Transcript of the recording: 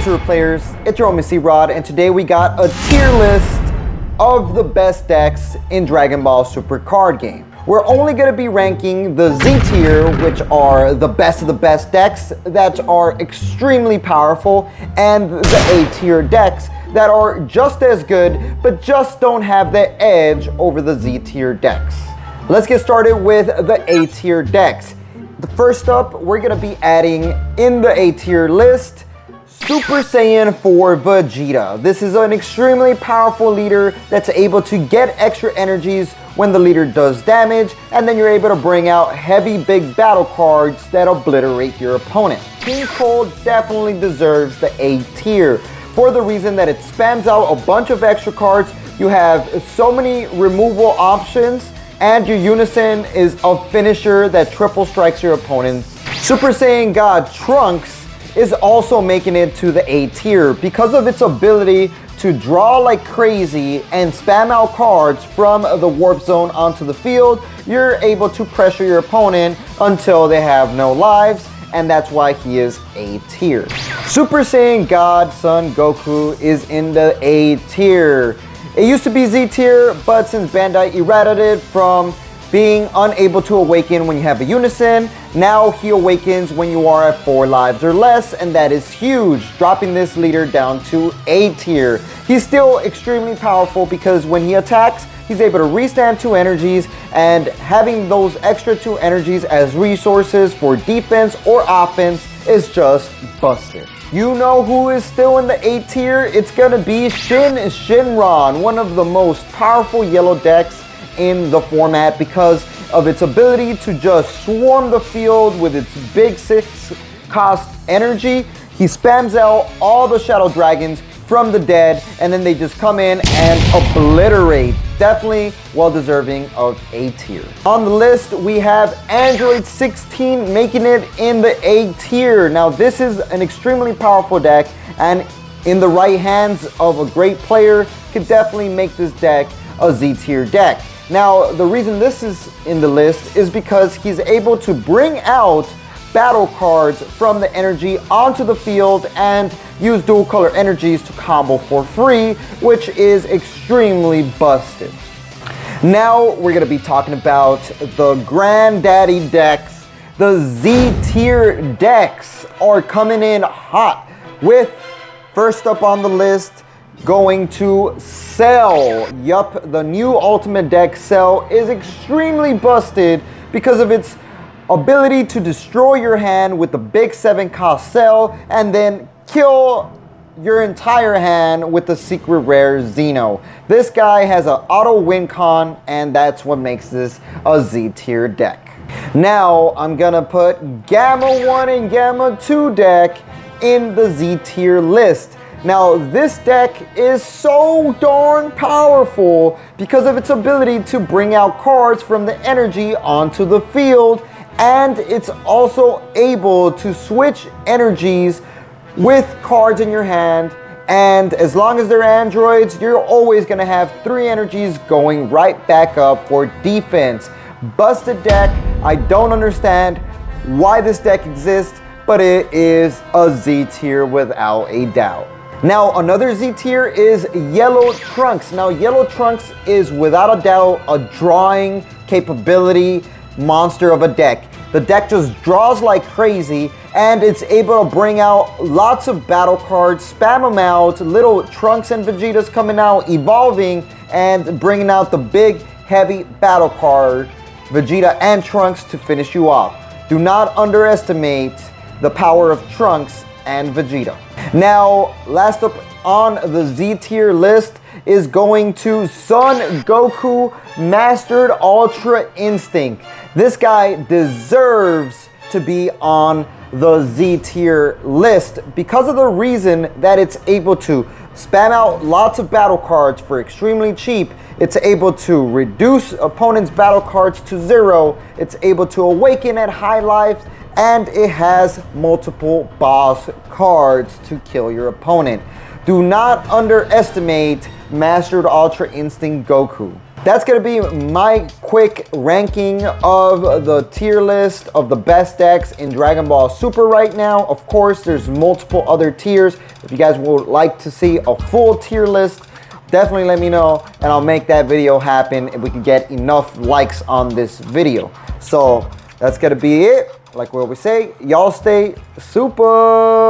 Greetings to the players, it's your homie C-Rod, and today we got a tier list of the best decks in Dragon Ball Super card game. We're only going to be ranking the Z tier, which are the best of the best decks that are extremely powerful, and the A tier decks that are just as good, but just don't have the edge over the Z tier decks. Let's get started with the A tier decks. The first up, we're going to be adding in the A tier list Super Saiyan 4 Vegeta. This is an extremely powerful leader that's able to get extra energies when the leader does damage, and then you're able to bring out heavy big battle cards that obliterate your opponent. King Cold definitely deserves the A tier for the reason that it spams out a bunch of extra cards. You have so many removal options, and your Unison is a finisher that triple strikes your opponents. Super Saiyan God Trunks is also making it to the A tier because of its ability to draw like crazy and spam out cards from the warp zone onto the field. You're able to pressure your opponent until they have no lives, and that's why he is A tier. Super Saiyan God Son Goku is in the A tier. It used to be Z tier, but since Bandai eradicated it from being unable to awaken when you have a Unison, now he awakens when you are at 4 lives or less, and that is huge, dropping this leader down to A tier. He's still extremely powerful because when he attacks, he's able to restand 2 energies, and having those extra 2 energies as resources for defense or offense is just busted. You know who is still in the A tier? It's gonna be Shinron, one of the most powerful yellow decks in the format because of its ability to just swarm the field with its big 6 cost energy. He spams out all the Shadow Dragons from the dead, and then they just come in and obliterate. Definitely well deserving of A tier. On the list, we have Android 16 making it in the A tier. Now, this is an extremely powerful deck, and in the right hands of a great player, could definitely make this deck a Z tier deck. Now, the reason this is in the list is because he's able to bring out battle cards from the energy onto the field and use dual color energies to combo for free, which is extremely busted. Now, we're going to be talking about the granddaddy decks. The Z tier decks are coming in hot with, first up on the list, going to Cell. Yup, the new ultimate deck Cell is extremely busted because of its ability to destroy your hand with the big 7 cost Cell and then kill your entire hand with the secret rare Xeno. This guy has an auto win con, and that's what makes this a Z tier deck. Now I'm gonna put Gamma 1 and Gamma 2 deck in the Z tier list. Now, this deck is so darn powerful because of its ability to bring out cards from the energy onto the field, and it's also able to switch energies with cards in your hand, and as long as they're androids, you're always going to have 3 energies going right back up for defense. Busted deck. I don't understand why this deck exists, but it is a Z tier without a doubt. Now, another Z tier is Yellow Trunks. Now, Yellow Trunks is without a doubt a drawing capability monster of a deck. The deck just draws like crazy, and it's able to bring out lots of battle cards, spam them out, little Trunks and Vegetas coming out, evolving, and bringing out the big, heavy battle card, Vegeta and Trunks, to finish you off. Do not underestimate the power of Trunks and Vegeta. Now, last up on the Z tier list is going to Son Goku Mastered Ultra Instinct. This guy deserves to be on the Z tier list because of the reason that it's able to spam out lots of battle cards for extremely cheap. It's able to reduce opponents' battle cards to 0. It's able to awaken at high life, and it has multiple boss cards to kill your opponent. Do not underestimate Mastered Ultra Instinct Goku. That's gonna be my quick ranking of the tier list of the best decks in Dragon Ball Super right now. Of course, there's multiple other tiers. If you guys would like to see a full tier list, definitely let me know and I'll make that video happen if we can get enough likes on this video. So that's gonna be it. Like what we say, y'all stay super.